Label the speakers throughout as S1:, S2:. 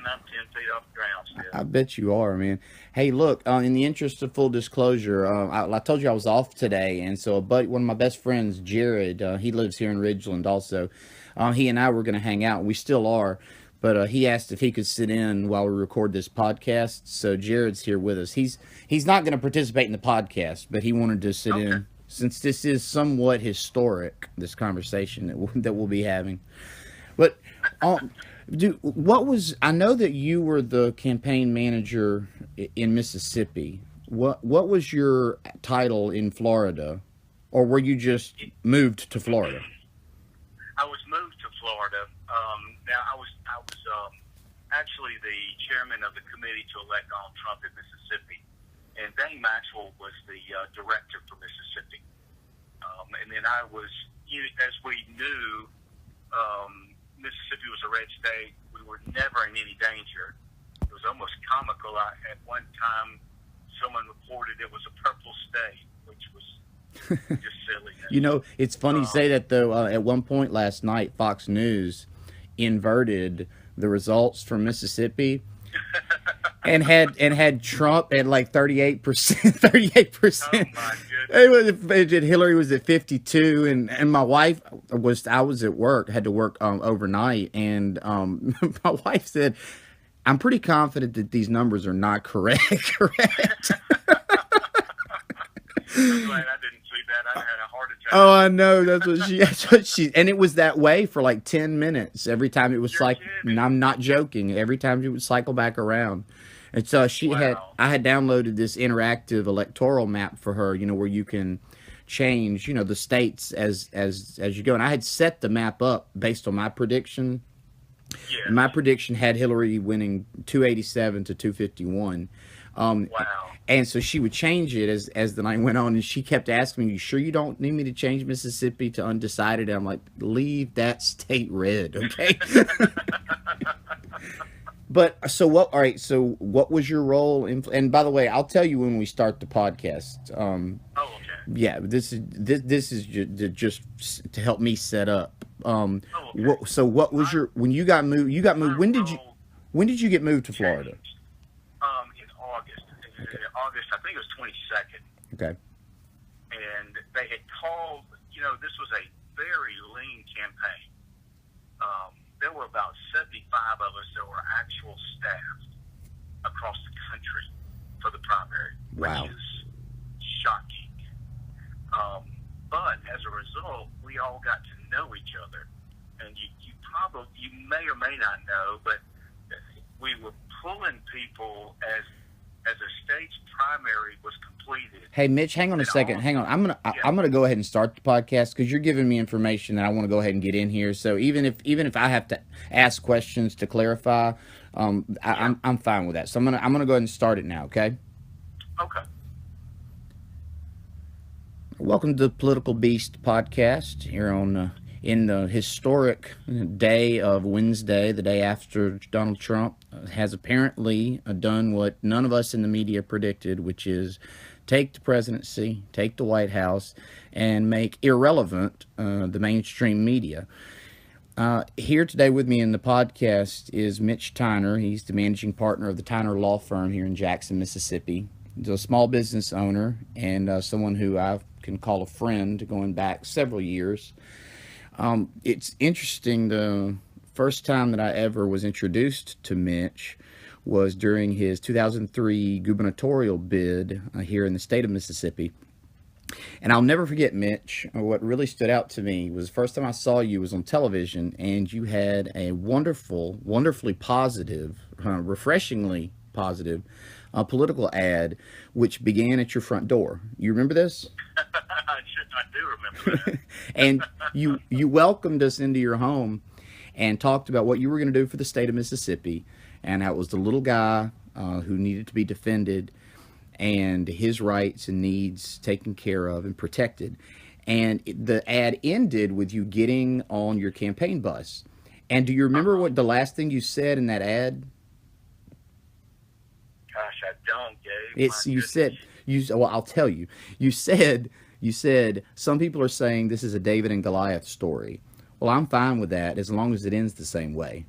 S1: I'm 10 feet off the ground still.
S2: I bet you are, man. Hey, look, in the interest of full disclosure, I told you I was off today, and so one of my best friends, Jared, he lives here in Ridgeland also. He and I were going to hang out. We still are, but he asked if he could sit in while we record this podcast. So Jared's here with us. He's not going to participate in the podcast, but he wanted to sit
S1: Okay.
S2: in since this is somewhat historic. This conversation that we'll be having. But, um, dude, what was? I know that you were the campaign manager in Mississippi. What was your title in Florida, or were you just moved to Florida?
S1: I was moved to Florida. Now I was actually the chairman of the committee to elect Donald Trump in Mississippi, and Danny Maxwell was the director for Mississippi. And then I was, as we knew, Mississippi was a red state. We were never in any danger. It was almost comical. At one time, someone reported it was a purple state, which was just silliness.
S2: You know, it's funny you
S1: Um,
S2: say that though. At one point last night, Fox News inverted the results from Mississippi and had Trump at like 38%, 38%.
S1: oh my
S2: It
S1: goodness.
S2: was Hillary was at 52, and my wife was I was at work, had to work overnight, and my wife said, "I'm pretty confident that these numbers are not correct." Correct.
S1: I'm glad I didn't see that. I'd had a heart
S2: Oh,
S1: attack.
S2: I know. And it was that way for like 10 minutes. Every time it was
S1: You're
S2: like, and
S1: kidding.
S2: I'm not joking. Every time it would cycle back around. And so
S1: Wow.
S2: I had downloaded this interactive electoral map for her, where you can change, the states as you go. And I had set the map up based on my prediction. And
S1: Yes.
S2: my prediction had Hillary winning 287 to 251. Um,
S1: Wow.
S2: and so she would change it as the night went on, and she kept asking me, "You sure you don't need me to change Mississippi to undecided?" And I'm like, "Leave that state red, okay?" But so what? All right. So what was your role in? And by the way, I'll tell you when we start the podcast.
S1: Oh, okay.
S2: Yeah, this is just to help me set up.
S1: Oh, okay.
S2: So what was
S1: My
S2: your when you got moved? You got
S1: my
S2: moved.
S1: role
S2: When did you get moved to Florida?
S1: changed in August.
S2: Okay.
S1: August, I think it was 22nd,
S2: Okay.
S1: and they had called. This was a very lean campaign. There were about 75 of us that were actual staff across the country for the primary, which
S2: Wow.
S1: is shocking. But as a result, we all got to know each other, and you may or may not know, but we were pulling people as a state's primary was completed.
S2: Hey Mitch, hang on a
S1: Then
S2: second.
S1: all
S2: Hang on.
S1: yeah,
S2: I'm gonna go ahead and start the podcast because you're giving me information that I want to go ahead and get in here. So even if I have to ask questions to clarify,
S1: yeah,
S2: I'm fine with that. So I'm gonna go ahead and start it now. Okay.
S1: okay,
S2: Welcome to the Political Beast podcast here on in the historic day of Wednesday, the day after Donald Trump has apparently done what none of us in the media predicted, which is take the presidency, take the White House, and make irrelevant the mainstream media. Here today with me in the podcast is Mitch Tyner. He's the managing partner of the Tyner Law Firm here in Jackson, Mississippi. He's a small business owner and someone who I can call a friend going back several years. It's interesting. The first time that I ever was introduced to Mitch was during his 2003 gubernatorial bid here in the state of Mississippi. And I'll never forget, Mitch. What really stood out to me was the first time I saw you was on television, and you had a wonderful, wonderfully positive, refreshingly positive political ad, which began at your front door. You remember this?
S1: I do remember that.
S2: And you welcomed us into your home and talked about what you were going to do for the state of Mississippi, and that was the little guy who needed to be defended and his rights and needs taken care of and protected. And the ad ended with you getting on your campaign bus. And do you remember
S1: Uh-huh.
S2: what the last thing you said in that ad?
S1: Gosh, I don't, Gabe. My
S2: It's you
S1: goodness.
S2: said you well, I'll tell you. You said some people are saying this is a David and Goliath story. Well, I'm fine with that as long as it ends the same way.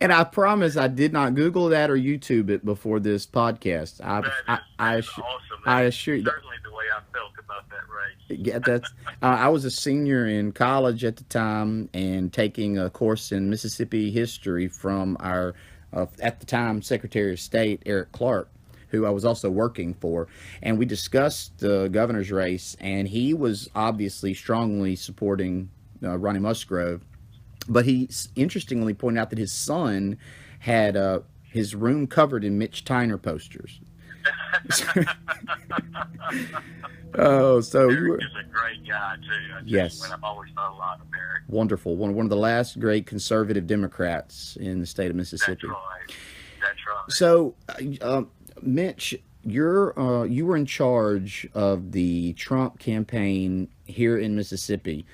S2: And I promise I did not Google that or YouTube it before this podcast.
S1: That is awesome.
S2: I
S1: That is
S2: assure you.
S1: certainly the way I felt about that race.
S2: Yeah, that's. I was a senior in college at the time and taking a course in Mississippi history from our, at the time, Secretary of State Eric Clark, who I was also working for, and we discussed the governor's race, and he was obviously strongly supporting Ronnie Musgrove, but he interestingly pointed out that his son had his room covered in Mitch Tyner posters. Oh, so you were.
S1: Eric is a great guy too.
S2: Yes.
S1: I've always thought a lot of Eric.
S2: Wonderful. One of the last great conservative Democrats in the state of Mississippi.
S1: That's right.
S2: So, Mitch, you were in charge of the Trump campaign here in Mississippi,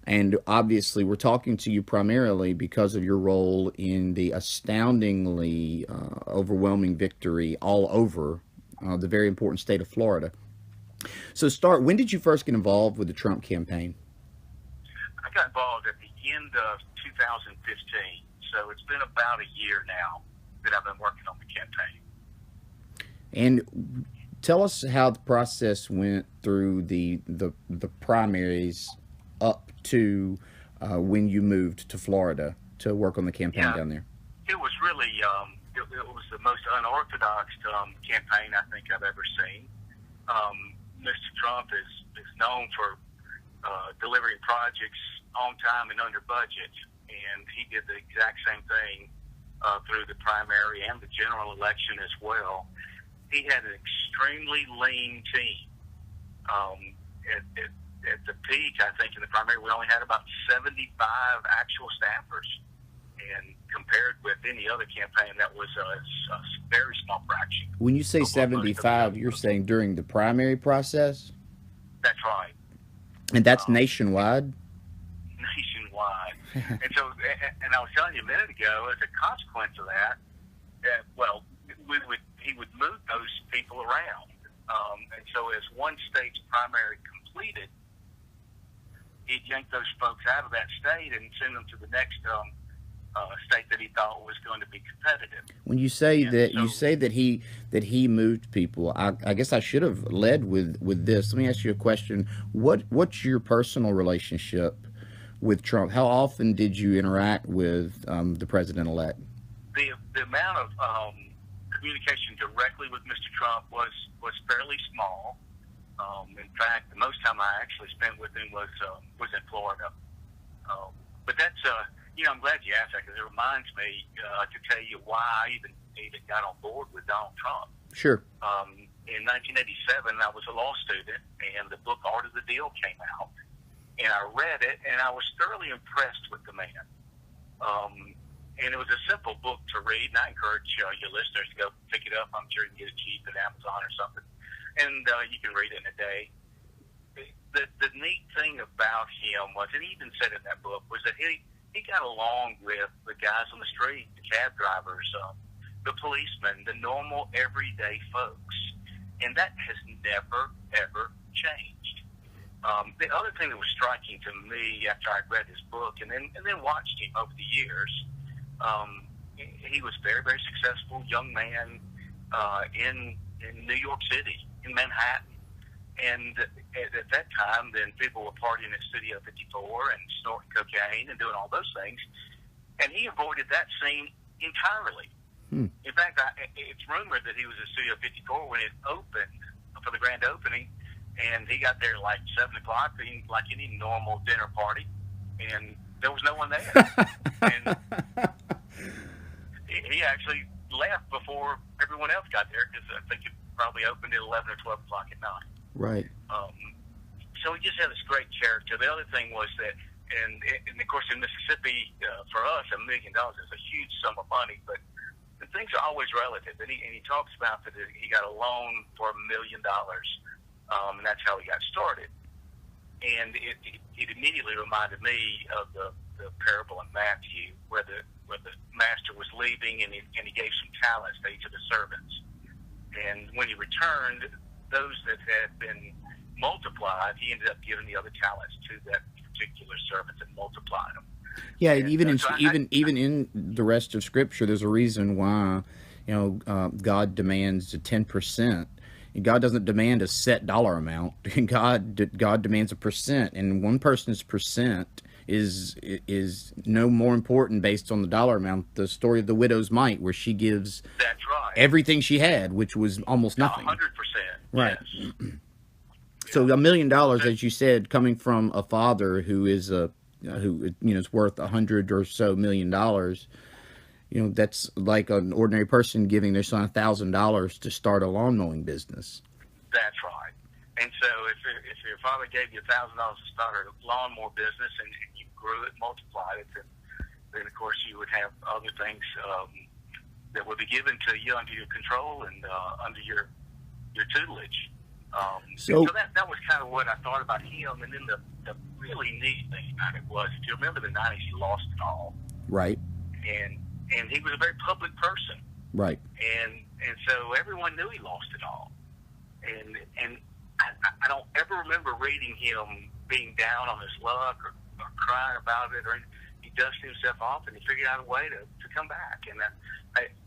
S2: and obviously we're talking to you primarily because of your role in the astoundingly overwhelming victory all over the very important state of Florida. So, when did you first get involved with the Trump campaign?
S1: I got involved at the end of 2015, so it's been about a year now that I've been working on the campaign.
S2: And tell us how the process went through the primaries up to when you moved to Florida to work on the campaign down there.
S1: It was really it was the most unorthodox campaign I think I've ever seen. Mr. Trump is known for delivering projects on time and under budget, and he did the exact same thing through the primary and the general election as well. He had an extremely lean team. At the peak, I think, in the primary, we only had about 75 actual staffers. And compared with any other campaign, that was a very small fraction.
S2: When you say 75, you're saying during the primary process?
S1: That's right.
S2: And that's nationwide?
S1: Nationwide. And so, and I was telling you a minute ago, as a consequence of that, well, he would move those people around. And so as one state's primary completed, he'd yank those folks out of that state and send them to the next state that he thought was going to be competitive.
S2: When you say that he moved people, I guess I should have led with this. Let me ask you a question. What's your personal relationship with Trump? How often did you interact with the president-elect?
S1: The amount of communication directly with Mr. Trump was fairly small. In fact, the most time I actually spent with him was in Florida. But that's I'm glad you asked that, because it reminds me to tell you why I even got on board with Donald Trump.
S2: Sure.
S1: In 1987, I was a law student, and the book Art of the Deal came out, and I read it, and I was thoroughly impressed with the man. And it was a simple book to read, and I encourage your listeners to go pick it up. I'm sure you can get it cheap at Amazon or something, and you can read it in a day. The neat thing about him was, and he even said in that book, was that he got along with the guys on the street, the cab drivers, the policemen, the normal everyday folks, and that has never, ever changed. The other thing that was striking to me after I read his book and then watched him over the years, he was very, very successful young man in New York City, in Manhattan. And at that time, then people were partying at Studio 54 and snorting cocaine and doing all those things. And he avoided that scene entirely. In fact, it's rumored that he was at Studio 54 when it opened, for the grand opening, and he got there like 7 o'clock, like any normal dinner party, and there was no one there. And he actually left before everyone else got there, because I think it probably opened at 11 or 12 o'clock at night.
S2: Right.
S1: So he just had this great character. The other thing was that, and of course in Mississippi, for us, $1 million is a huge sum of money, but things are always relative. And he talks about that he got a loan for $1 million, and that's how he got started. And it immediately reminded me of the parable in Matthew, where the master was leaving, and he gave some talents to each of the servants. And when he returned, those that had been multiplied, he ended up giving the other talents to that particular servant and multiplied them.
S2: Yeah,
S1: And
S2: even in
S1: so
S2: even in the rest of Scripture, there's a reason why, God demands a 10%. God doesn't demand a set dollar amount. God demands a percent, and one person's percent is no more important based on the dollar amount. The story of the widow's mite, where she gives
S1: that's right.
S2: everything she had, which was almost nothing.
S1: 100%.
S2: Right.
S1: Yes.
S2: So
S1: Yeah.
S2: $1 million, as you said, coming from a father who is is worth $100 or so million. That's like an ordinary person giving their son $1,000 to start a lawn mowing business.
S1: That's right. And so if your father gave you $1,000 to start a lawnmower business and you grew it, multiplied it, then of course you would have other things that would be given to you under your control and under your tutelage. So that was kind of what I thought about him. And then the really neat thing about it was, if you remember the 90s, he lost it all.
S2: Right.
S1: And he was a very public person.
S2: Right.
S1: And so everyone knew he lost it all. And I don't ever remember reading him being down on his luck or crying about it, or he dusted himself off and he figured out a way to come back. And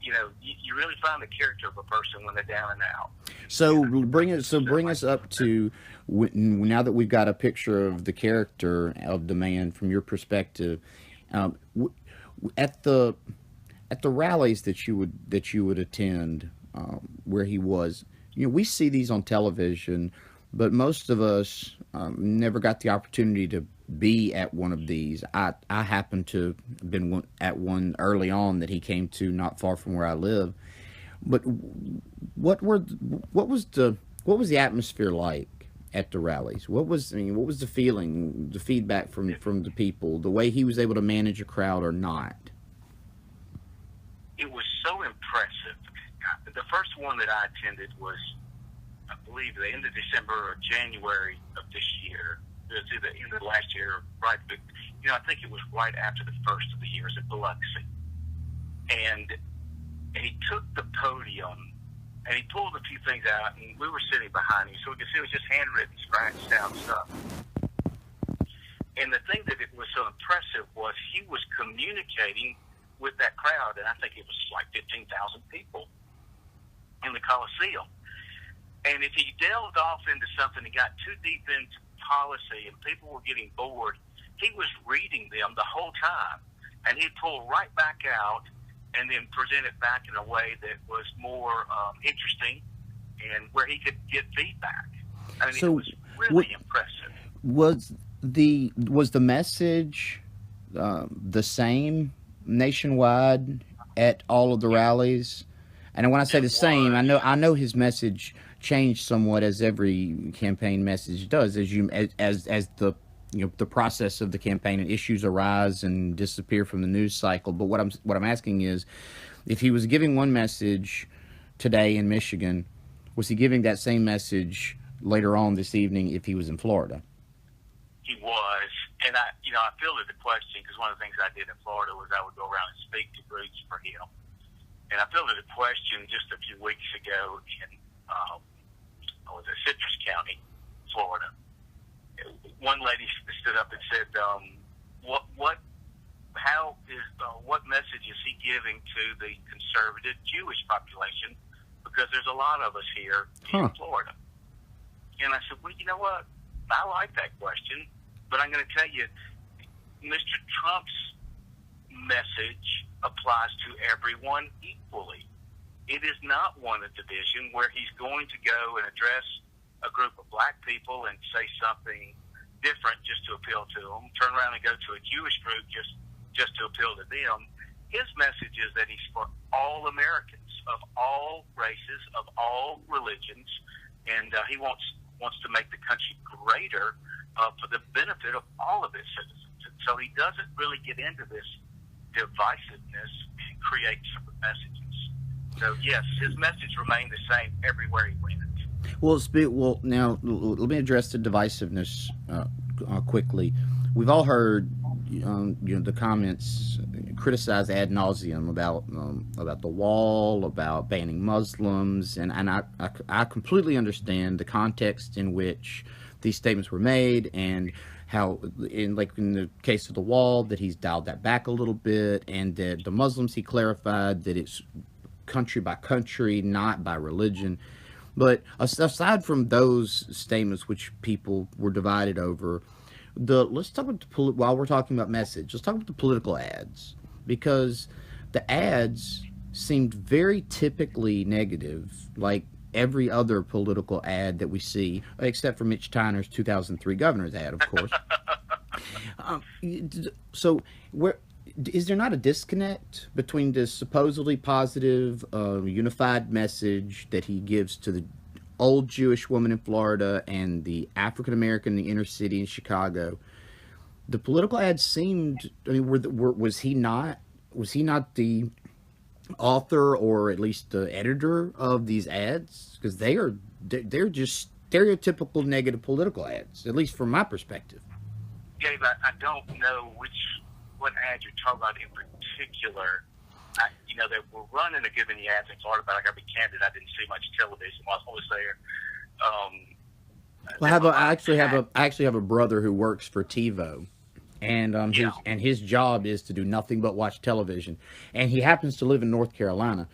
S1: you really find the character of a person when they're down and out.
S2: So bring us up to now that we've got a picture of the character of the man from your perspective. At the rallies that you would attend, where he was, we see these on television, but most of us never got the opportunity to be at one of these. I happened to have been at one early on that he came to, not far from where I live. But what was the atmosphere like at the rallies? What was the feeling, the feedback from the people, the way he was able to manage a crowd or not?
S1: It was so impressive. The first one that I attended was, I believe, the end of December or January of this year. It was either end of last year, right? But I think it was right after the first of the years at Biloxi. And he took the podium and he pulled a few things out, and we were sitting behind him, so we could see it was just handwritten, scratched out stuff. And the thing that it was so impressive was he was communicating with that crowd, and I think it was like 15,000 people in the Coliseum. And if he delved off into something and got too deep into policy and people were getting bored, he was reading them the whole time, and he'd pull right back out and then present it back in a way that was more interesting and where he could get feedback. I mean, it was really impressive.
S2: Was the message the same nationwide at all of the rallies? And when I say the same, I know his message changed somewhat, as every campaign message does, as the process of the campaign and issues arise and disappear from the news cycle. But what I'm asking is, if he was giving one message today in Michigan, was he giving that same message later on this evening if he was in Florida?
S1: He was, and I fielded the question because one of the things I did in Florida was I would go around and speak to groups for him, and I fielded a question just a few weeks ago in Citrus County, Florida. One lady stood up and said, "What message is he giving to the conservative Jewish population? Because there's a lot of us here in Florida." And I said, "Well, you know what? I like that question, but I'm going to tell you, Mr. Trump's message applies to everyone equally. It is not one of division where he's going to go and address a group of black people and say something different just to appeal to them, turn around and go to a Jewish group just to appeal to them. His message is that he's for all Americans, of all races, of all religions, and he wants to make the country greater for the benefit of all of its citizens. And so he doesn't really get into this divisiveness and create separate messages. So yes, his message remained the same everywhere he went.
S2: Well, now let me address the divisiveness quickly. We've all heard, the comments criticized ad nauseum about the wall, about banning Muslims, and I completely understand the context in which these statements were made and how, in the case of the wall, that he's dialed that back a little bit, and that the Muslims, he clarified that it's country by country, not by religion. But aside from those statements, which people were divided over, let's talk about while we're talking about message, let's talk about the political ads, because the ads seemed very typically negative, like every other political ad that we see, except for Mitch Tyner's 2003 governor's ad, of course. So, where is there not a disconnect between this supposedly positive, unified message that he gives to the old Jewish woman in Florida and the African American in the inner city in Chicago? The political ads seemed. I mean, was he not? Was he not the author, or at least the editor of these ads? Because they're just stereotypical negative political ads, at least from my perspective.
S1: Gabe, I don't know what ad you're talking about in particular. They were running a good many ads in Florida, but I got to be candid, I didn't see much television while I was there.
S2: Well, I actually have a brother who works for TiVo, and his job is to do nothing but watch television, and he happens to live in North Carolina,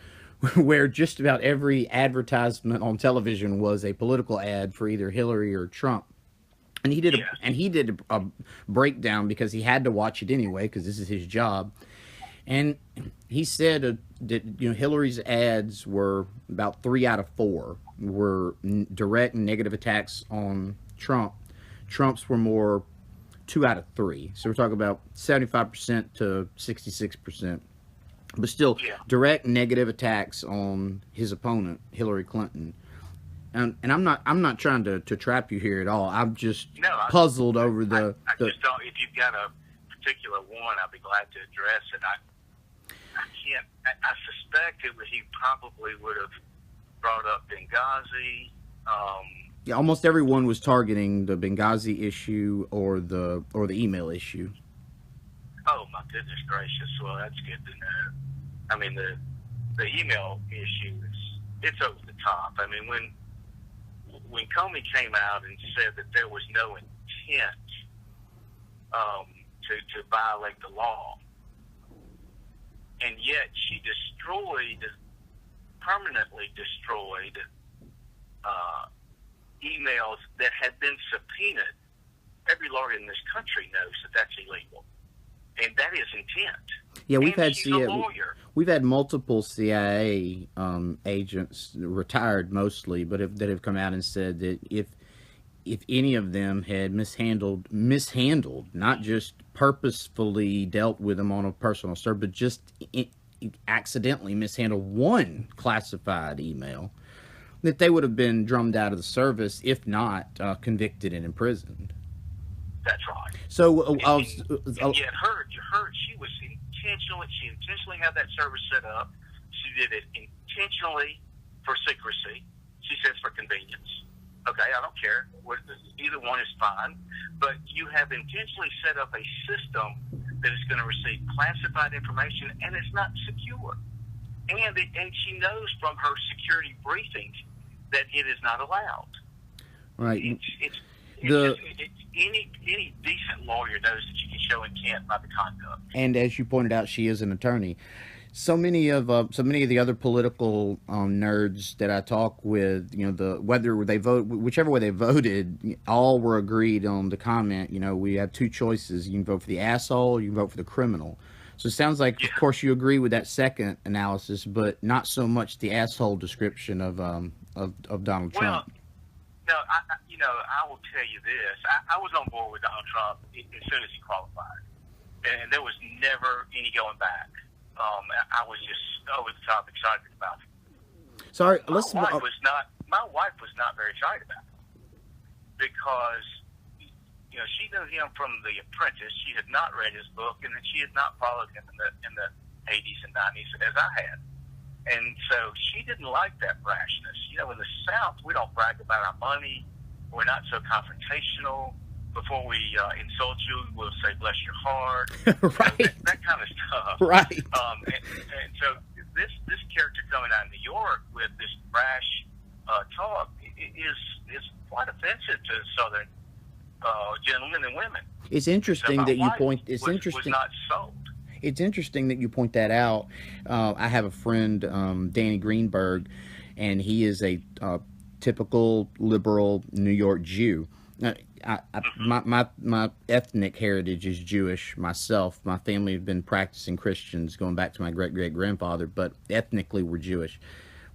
S2: where just about every advertisement on television was a political ad for either Hillary or Trump. And he did a breakdown, because he had to watch it anyway, because this is his job. And he said that Hillary's ads were about 3 out of 4 were direct and negative attacks on Trump. Trump's were more 2 out of 3. So we're talking about 75% to 66%. But still, direct negative attacks on his opponent, Hillary Clinton. And I'm not trying to trap you here at all. I'm just puzzled over the.
S1: I just don't. If you've got a particular one, I'd be glad to address it. I can't. I suspect he probably would have brought up Benghazi.
S2: Yeah, almost everyone was targeting the Benghazi issue or the email issue.
S1: Oh my goodness gracious! Well, that's good to know. I mean, the email issue it's over the top. I mean, when Comey came out and said that there was no intent to violate the law, and yet she permanently destroyed emails that had been subpoenaed. Every lawyer in this country knows that that's illegal, and that is intent.
S2: Yeah, we've had multiple CIA agents, retired mostly, but that have come out and said that if any of them had mishandled, not just purposefully dealt with them on a personal server, but just accidentally mishandled one classified email, that they would have been drummed out of the service, if not convicted and imprisoned.
S1: That's right.
S2: So,
S1: yet she intentionally had that service set up. She did it intentionally for secrecy. She says for convenience. Okay, I don't care. Either one is fine. But you have intentionally set up a system that is going to receive classified information, and it's not secure. And she knows from her security briefings that it is not allowed.
S2: Right.
S1: Any decent lawyer knows that you can show intent by the conduct.
S2: And as you pointed out, she is an attorney. So many of the other political nerds that I talk with, whether they vote, whichever way they voted, all were agreed on the comment. We have two choices: you can vote for the asshole, you can vote for the criminal. So it sounds like, of course, you agree with that second analysis, but not so much the asshole description of Donald Trump.
S1: No, I will tell you this. I was on board with Donald Trump as soon as he qualified, and there was never any going back. I was just over the top excited about it.
S2: Sorry,
S1: my wife was not very excited about it, because she knew him from The Apprentice. She had not read his book, and she had not followed him in the 80s and 90s as I had. And so she didn't like that brashness. In the South, we don't brag about our money. We're not so confrontational. Before we insult you, we'll say, bless your heart.
S2: Right.
S1: That kind of stuff.
S2: Right.
S1: And so this character coming out of New York with this brash talk is quite offensive to Southern gentlemen and women.
S2: It's interesting that you point. It's
S1: was
S2: interesting.
S1: not sold.
S2: It's interesting that you point that out. I have a friend, Danny Greenberg, and he is a typical liberal New York Jew. My ethnic heritage is Jewish myself. My family have been practicing Christians going back to my great-great-grandfather, but ethnically we're Jewish.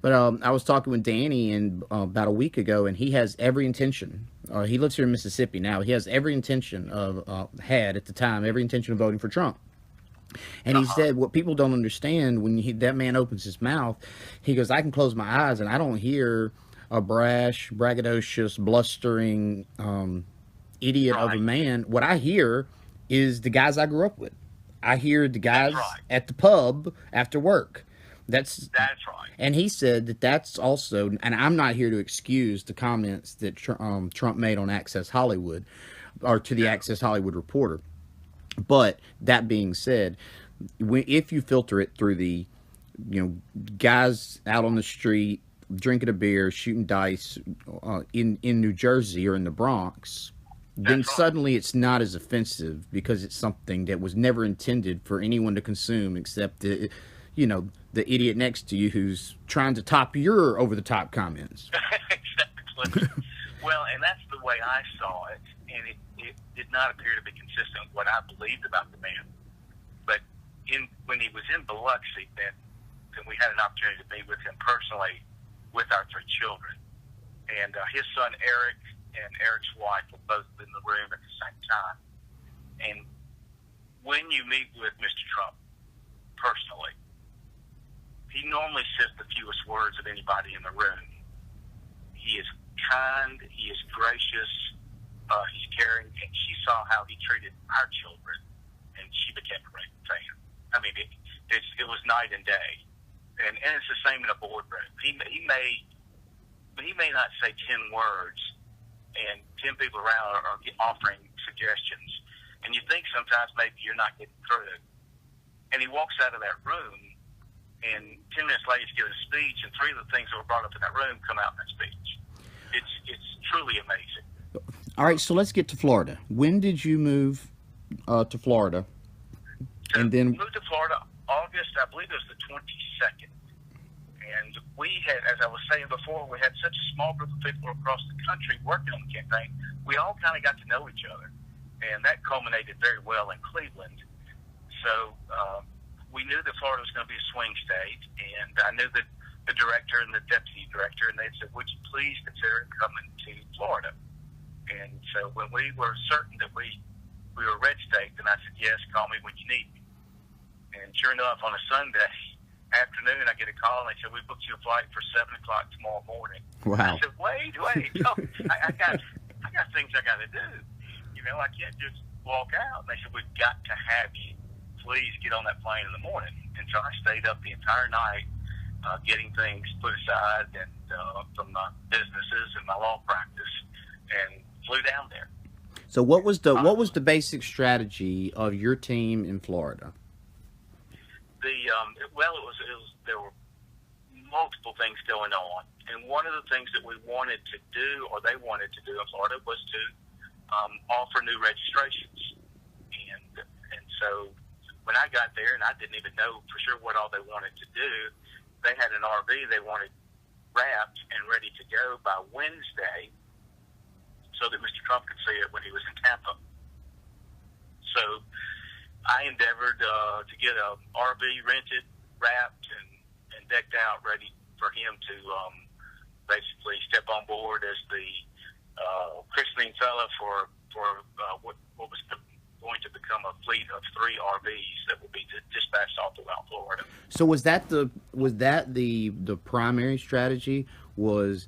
S2: But I was talking with Danny about a week ago, and he has every intention. He lives here in Mississippi now. He has every intention had at the time, every intention of voting for Trump. And he said, what people don't understand when that man opens his mouth, he goes, I can close my eyes and I don't hear a brash, braggadocious, blustering idiot of a man. What I hear is the guys I grew up with. I hear the guys at the pub after work. That's right. And he said that that's also, and I'm not here to excuse the comments that Trump made on Access Hollywood, or to the Access Hollywood reporter. But that being said, if you filter it through the, guys out on the street drinking a beer, shooting dice in New Jersey or in the Bronx, then suddenly it's not as offensive because it's something that was never intended for anyone to consume except the idiot next to you who's trying to top your over-the-top comments.
S1: Exactly. Well, and that's the way I saw it, and it did not appear to be consistent with what I believed about the man. But when he was in Biloxi, then we had an opportunity to meet with him personally with our 3 children. And his son, Eric, and Eric's wife were both in the room at the same time. And when you meet with Mr. Trump personally, he normally says the fewest words of anybody in the room. He is kind, he is gracious, he's caring, and she saw how he treated our children, and she became a great fan. I mean, it was night and day, and it's the same in a boardroom. He may not say 10 words, and 10 people around are offering suggestions, and you think sometimes maybe you're not getting through, and he walks out of that room, and 10 minutes later he's giving a speech, and 3 of the things that were brought up in that room come out in that speech. It's truly amazing.
S2: All right, so let's get to Florida. When did you move to Florida? And then
S1: moved to Florida August, I believe it was the 22nd. And we had, as I was saying before, we had such a small group of people across the country working on the campaign. We all kind of got to know each other, and that culminated very well in Cleveland. So we knew that Florida was going to be a swing state, and I knew that the director and the deputy director, and they said, would you please consider coming to Florida? And so when we were certain that we were red state, then I said, yes, call me when you need me. And sure enough, on a Sunday afternoon, I get a call, and they said, we booked you a flight for 7 o'clock tomorrow morning.
S2: Wow.
S1: I said, wait, no, I got things I got to do. I can't just walk out. And they said, we've got to have you. Please get on that plane in the morning. And so I stayed up the entire night getting things put aside and from my businesses and my law practice, and flew down there.
S2: So what was the basic strategy of your team in Florida?
S1: There were multiple things going on, and one of the things that we wanted to do, or they wanted to do in Florida, was to offer new registrations, and so when I got there, and I didn't even know for sure what all they wanted to do, they had an RV they wanted wrapped and ready to go by Wednesday so that Mr. Trump could see it when he was in Tampa. So I endeavored to get a RV rented, wrapped, and decked out, ready for him to basically step on board as the christening fella for what was going to become a fleet of 3 RVs that will be dispatched all throughout Florida.
S2: So was that the primary strategy? Was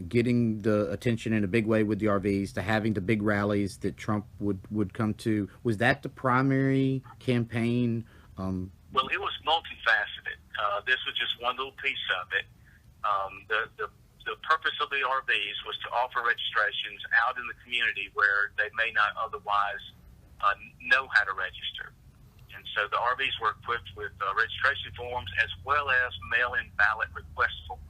S2: getting the attention in a big way with the RVs, to having the big rallies that Trump would come to? Was that the primary campaign?
S1: Well, it was multifaceted. This was just one little piece of it. The purpose of the RVs was to offer registrations out in the community where they may not otherwise know how to register. And so the RVs were equipped with registration forms as well as mail-in ballot request forms.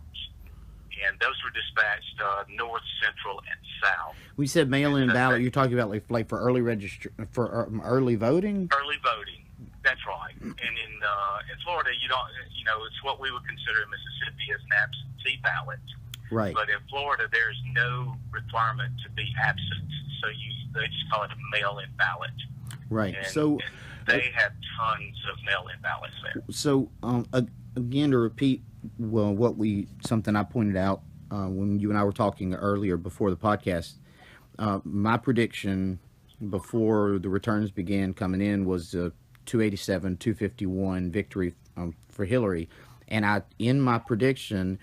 S1: and those were dispatched north, central, and south.
S2: We said mail-in
S1: So
S2: ballot. You're talking about like for early early voting.
S1: early voting. That's right. And in Florida, it's what we would consider in Mississippi as an absentee ballot.
S2: Right.
S1: But in Florida, there's no requirement to be absent, so they just call it a mail-in ballot.
S2: Right.
S1: And they have tons of mail-in ballots there.
S2: So again, to repeat, something I pointed out when you and I were talking earlier before the podcast, my prediction before the returns began coming in was 287, 251 victory for Hillary, and in my prediction,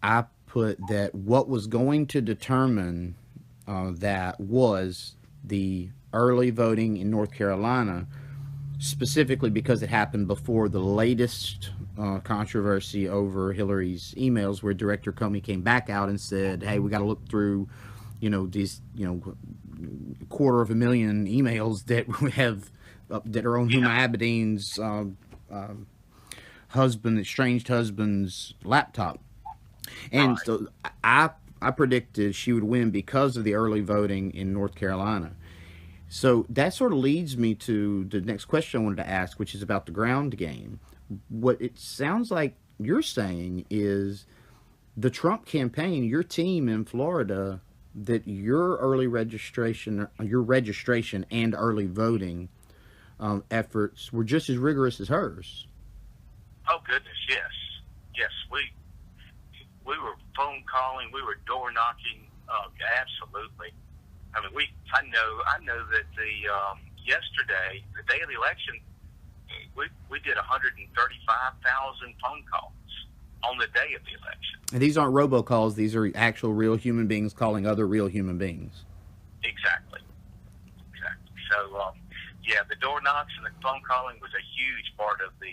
S2: I put that what was going to determine that was the early voting in North Carolina, specifically because it happened before the latest controversy over Hillary's emails, where Director Comey came back out and said, hey, we got to look through, these, 250,000 emails that we have that are on Huma Abedin's estranged husband's laptop. And so I predicted she would win because of the early voting in North Carolina. So that sort of leads me to the next question I wanted to ask, which is about the ground game. What it sounds like you're saying is the Trump campaign, your team in Florida, that your registration and early voting efforts were just as rigorous as hers.
S1: Oh goodness, yes. We were phone calling, we were door knocking, absolutely. I mean, I know that yesterday, the day of the election, we did 135,000 phone calls on the day of the election.
S2: And these aren't robocalls; these are actual real human beings calling other real human beings.
S1: Exactly. So, the door knocks and the phone calling was a huge part of the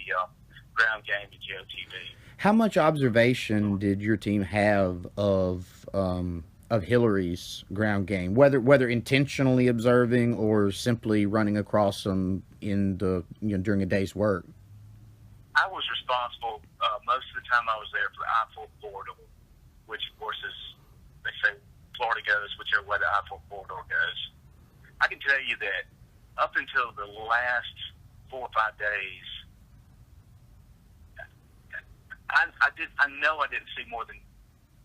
S1: ground game at GOTV.
S2: How much observation did your team have of Hillary's ground game, whether intentionally observing or simply running across them in during a day's work?
S1: I was responsible most of the time I was there for the I-4 corridor, which of course is, they say, Florida goes whichever way the I-4 corridor goes. I can tell you that up until the last 4 or 5 days, I know I didn't see more than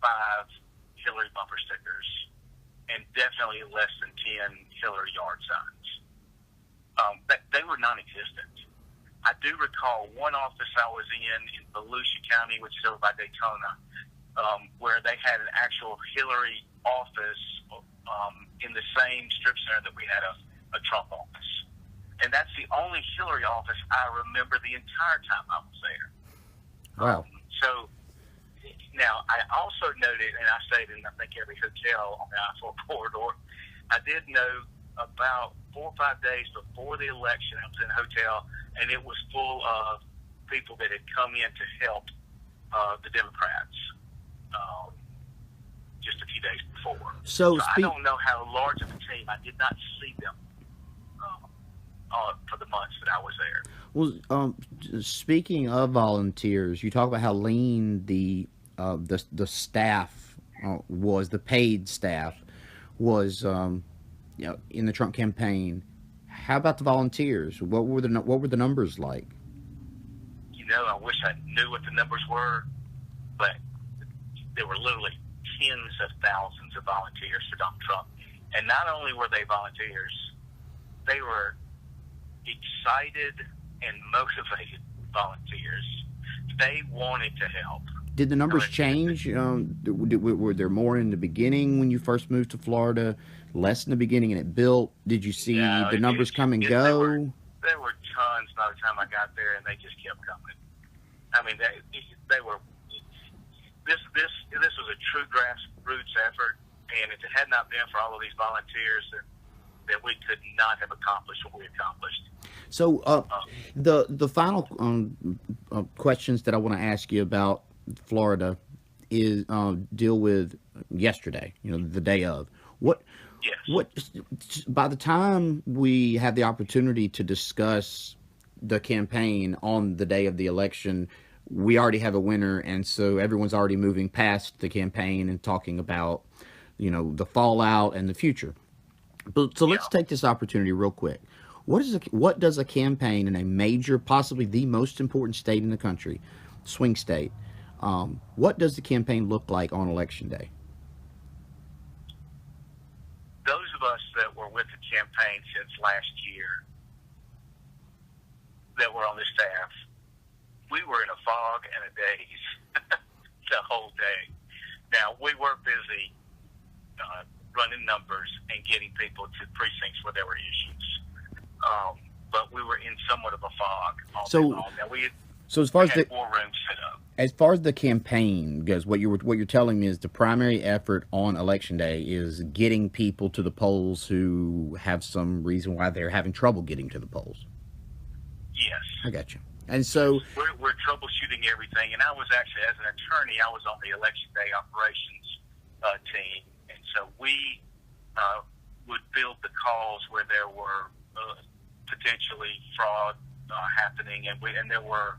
S1: 5 Hillary bumper stickers, and definitely less than 10 Hillary yard signs. They were non-existent. I do recall one office I was in Volusia County, which is over by Daytona, where they had an actual Hillary office in the same strip center that we had a Trump office. And that's the only Hillary office I remember the entire time I was there.
S2: Wow.
S1: So now, I also noted, and I stayed in, I think, every hotel on the I-4 corridor. I did know about 4 or 5 days before the election, I was in a hotel, and it was full of people that had come in to help the Democrats just a few days before. So I don't know how large of a team. I did not see them for the months that I was there.
S2: Well, speaking of volunteers, you talk about how lean the staff was, the paid staff was, in the Trump campaign. How about the volunteers? What were the numbers like?
S1: I wish I knew what the numbers were, but there were literally tens of thousands of volunteers for Donald Trump. And not only were they volunteers, they were excited and motivated volunteers. They wanted to help.
S2: Did the numbers change? Were there more in the beginning when you first moved to Florida, less in the beginning, and it built? Did you see the numbers come and go?
S1: There were tons by the time I got there, and they just kept coming. I mean, they were. This was a true grassroots effort, and if it had not been for all of these volunteers, that we could not have accomplished what we accomplished.
S2: So, the final questions that I want to ask you about Florida is deal with yesterday. The day of what.
S1: Yes.
S2: What? By the time we have the opportunity to discuss the campaign on the day of the election, we already have a winner, and so everyone's already moving past the campaign and talking about, the fallout and the future. But so let's take this opportunity real quick. What does a campaign in a major, possibly the most important state in the country, swing state, what does the campaign look like on election day?
S1: Those of us that were with the campaign since last year, that were on the staff, we were in a fog and a daze the whole day. Now, we were busy running numbers and getting people to precincts where there were issues. But we were in somewhat of a fog all day long. Now,
S2: so as far as the
S1: war rooms set up.
S2: As far as the campaign goes, what you're telling me is the primary effort on election day is getting people to the polls who have some reason why they're having trouble getting to the polls.
S1: Yes.
S2: I got you. And so
S1: we're troubleshooting everything. And I was actually, as an attorney, I was on the election day operations team, and so we would field the calls where there were potentially fraud happening, and there were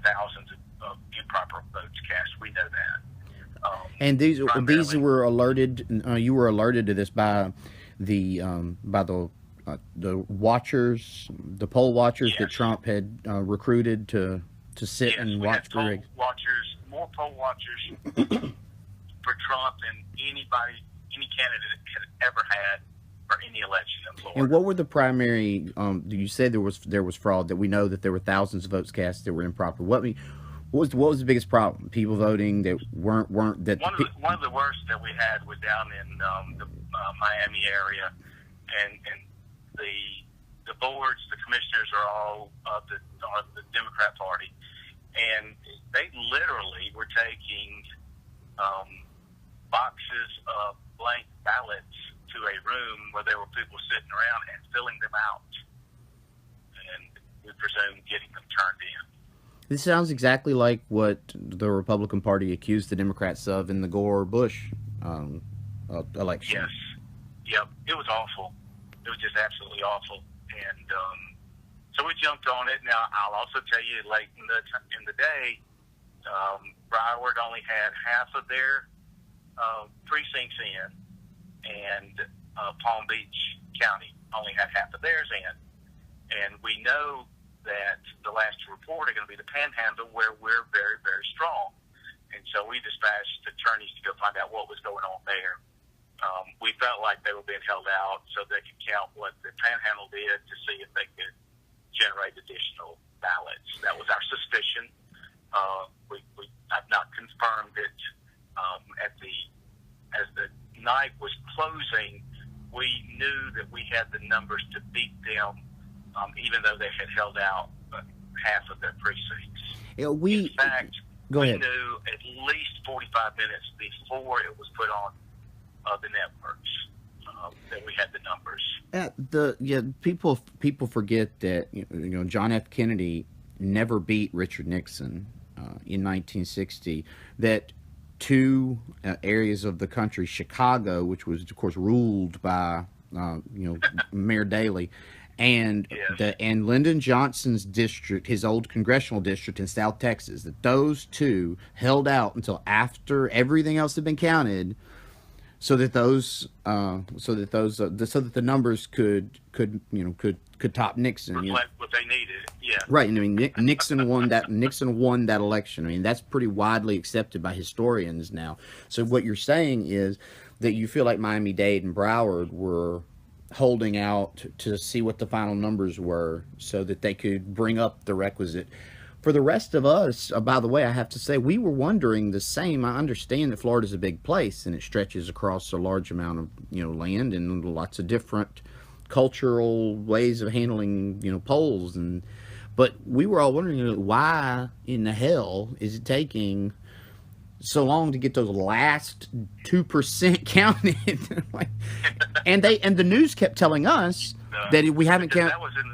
S1: thousands of improper votes cast. We know that.
S2: And these were alerted. You were alerted to this by the watchers, the poll watchers that Trump had recruited to sit and watch for rigs. More poll watchers
S1: for Trump than any candidate had ever had for any election in Florida.
S2: And what were the primary? You said there was fraud. That we know that there were thousands of votes cast that were improper. What was the biggest problem? People voting that weren't that.
S1: One of the worst that we had was down in the Miami area, and the boards, the commissioners are all of the Democrat Party, and they literally were taking boxes of blank ballots to a room where there were people sitting around and filling them out, and we presume getting them turned in.
S2: This sounds exactly like what the Republican Party accused the Democrats of in the Gore-Bush election.
S1: Yes. Yep. It was awful. It was just absolutely awful. And so we jumped on it. Now, I'll also tell you, late in the day, Broward only had half of their precincts in, and Palm Beach County only had half of theirs in. And we know that the last report are going to be the Panhandle, where we're very, very strong. And so we dispatched attorneys to go find out what was going on there. We felt like they were being held out so they could count what the Panhandle did to see if they could generate additional ballots. That was our suspicion. I've not confirmed it. As the night was closing, we knew that we had the numbers to beat them, even though they had held out half of their precincts. In fact, we knew at least 45 minutes before it was put on the networks that we had the numbers. People forget that John F. Kennedy never beat Richard Nixon in 1960. That two areas of the country, Chicago, which was of course ruled by Mayor Daley, and and Lyndon Johnson's district, his old congressional district in South Texas, that those two held out until after everything else had been counted, so that the numbers could top Nixon. Reflect what they needed. Yeah.
S2: Right. I mean, Nixon won that election. I mean, that's pretty widely accepted by historians now. So what you're saying is that you feel like Miami-Dade and Broward were holding out to see what the final numbers were so that they could bring up the requisite. For the rest of us, by the way, I have to say, we were wondering the same. I understand that Florida's a big place and it stretches across a large amount of land and lots of different cultural ways of handling polls, but we were all wondering why in the hell is it taking so long to get those last 2% counted. and the news kept telling us that we haven't counted.
S1: That was in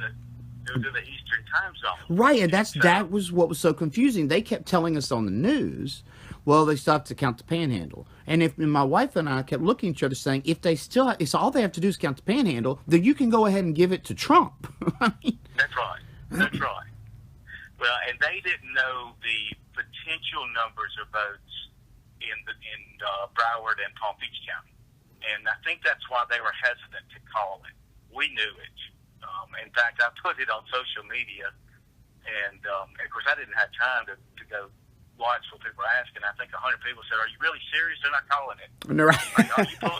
S1: the Eastern time zone.
S2: Right, and that was what was so confusing. They kept telling us on the news, well, they stopped to count the Panhandle. And my wife and I kept looking at each other saying, if all they have to do is count the Panhandle, then you can go ahead and give it to Trump.
S1: That's right. Well, and they didn't know the potential numbers of votes in Broward and Palm Beach County, and I think that's why they were hesitant to call it. We knew it. In fact, I put it on social media, and of course, I didn't have time to go watch what people were asking. I think 100 people said, "Are you really serious? They're not calling it."
S2: Right.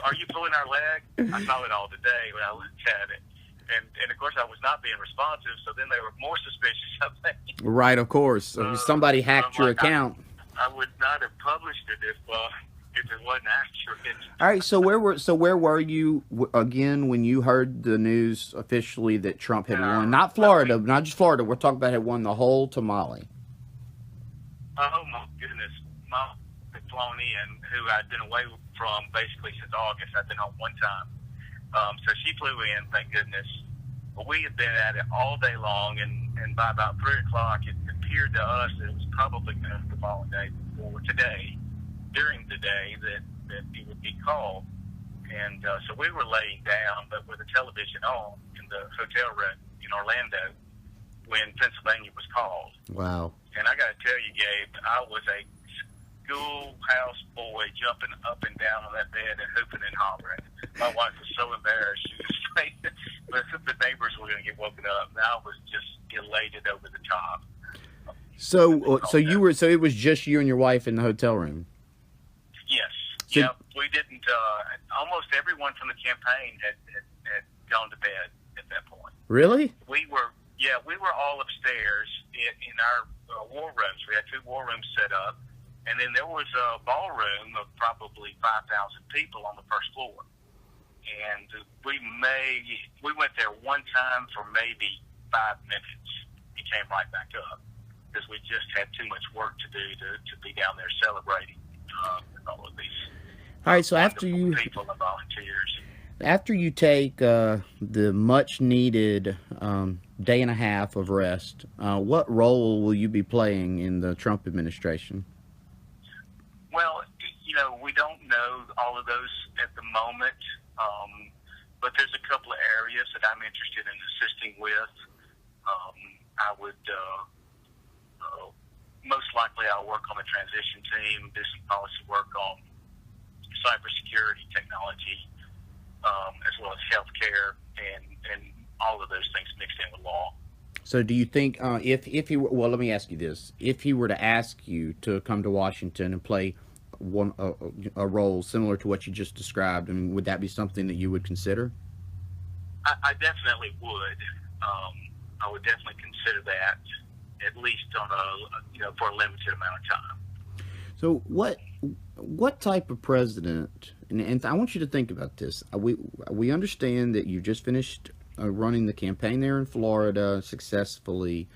S1: Are you pulling our leg? I saw it all today when I looked at it. And of course, I was not being responsive, so then they were more suspicious of me.
S2: Right, of course. Somebody hacked your account.
S1: I would not have published it if it wasn't accurate.
S2: All right, so where were you again when you heard the news officially that Trump had won? Not Florida, not just Florida. We're talking about had won the whole tamale.
S1: Oh my goodness, Mom had flown in, who I'd been away from basically since August. I'd been home one time. So she flew in, thank goodness. But we had been at it all day long, and by about 3 o'clock, it appeared to us that it was probably going to be the following day or today, during the day, that it would be called. And so we were laying down, but with the television on in the hotel room in Orlando when Pennsylvania was called.
S2: Wow.
S1: And I got to tell you, Gabe, I was a schoolhouse boy jumping up and down on that bed and hooping and hollering. My wife was so embarrassed. She was afraid that the neighbors were going to get woken up. And I was just elated over the top.
S2: So it was just you and your wife in the hotel room?
S1: Yes. Yep. We didn't, almost everyone from the campaign had gone to bed at that point.
S2: Really?
S1: We were all upstairs in our war rooms. We had 2 war rooms set up. And then there was a ballroom of probably 5,000 people on the first floor. And we went there one time for maybe 5 minutes. It came right back up because we just had too much work to do to be down there celebrating with all of these.
S2: All right, so after you
S1: people and volunteers.
S2: After you take the much needed day and a half of rest, what role will you be playing in the Trump administration?
S1: Well, we don't know all of those at the moment, but there's a couple of areas that I'm interested in assisting with. I would most likely I'll work on the transition team, do some policy work on cybersecurity technology, as well as healthcare and all of those things mixed in with law.
S2: So do you think if he were, well, let me ask you this: if he were to ask you to come to Washington and play a role similar to what you just described, I mean, would that be something that you would consider?
S1: I definitely would. I would definitely consider that, at least on for a limited amount of time.
S2: So what type of president? And I want you to think about this. We understand that you just finished running the campaign there in Florida successfully,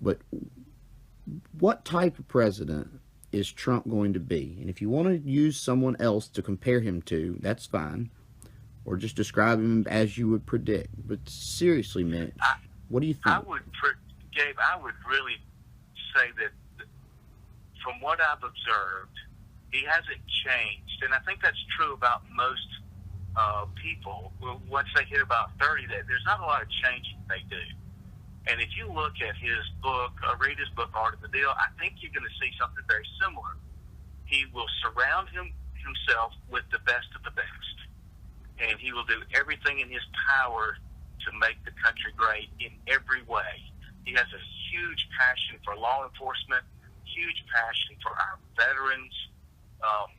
S2: but what type of president is Trump going to be? And if you want to use someone else to compare him to, that's fine, or just describe him as you would predict. But seriously, Mitch, what do you think?
S1: Gabe, I would really say that from what I've observed, he hasn't changed, and I think that's true about most people. Once they hit about 30, there's not a lot of changing they do. And if you look at his book, read his book, Art of the Deal, I think you're going to see something very similar. He will surround himself with the best of the best, and he will do everything in his power to make the country great in every way. He has a huge passion for law enforcement, huge passion for our veterans.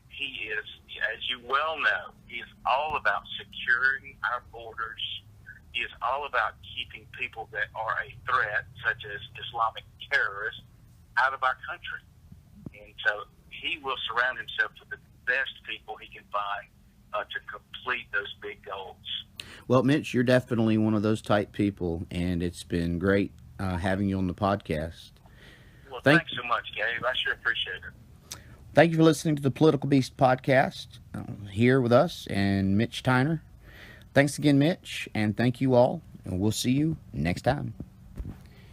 S1: He is, as you well know, he is all about securing our borders. He is all about keeping people that are a threat, such as Islamic terrorists, out of our country. And so he will surround himself with the best people he can find to complete those big goals.
S2: Well, Mitch, you're definitely one of those type people, and it's been great having you on the podcast.
S1: Well, thanks so much, Gabe. I sure appreciate it.
S2: Thank you for listening to the Political Beast podcast here with us and Mitch Tyner. Thanks again, Mitch, and thank you all, and we'll see you next time.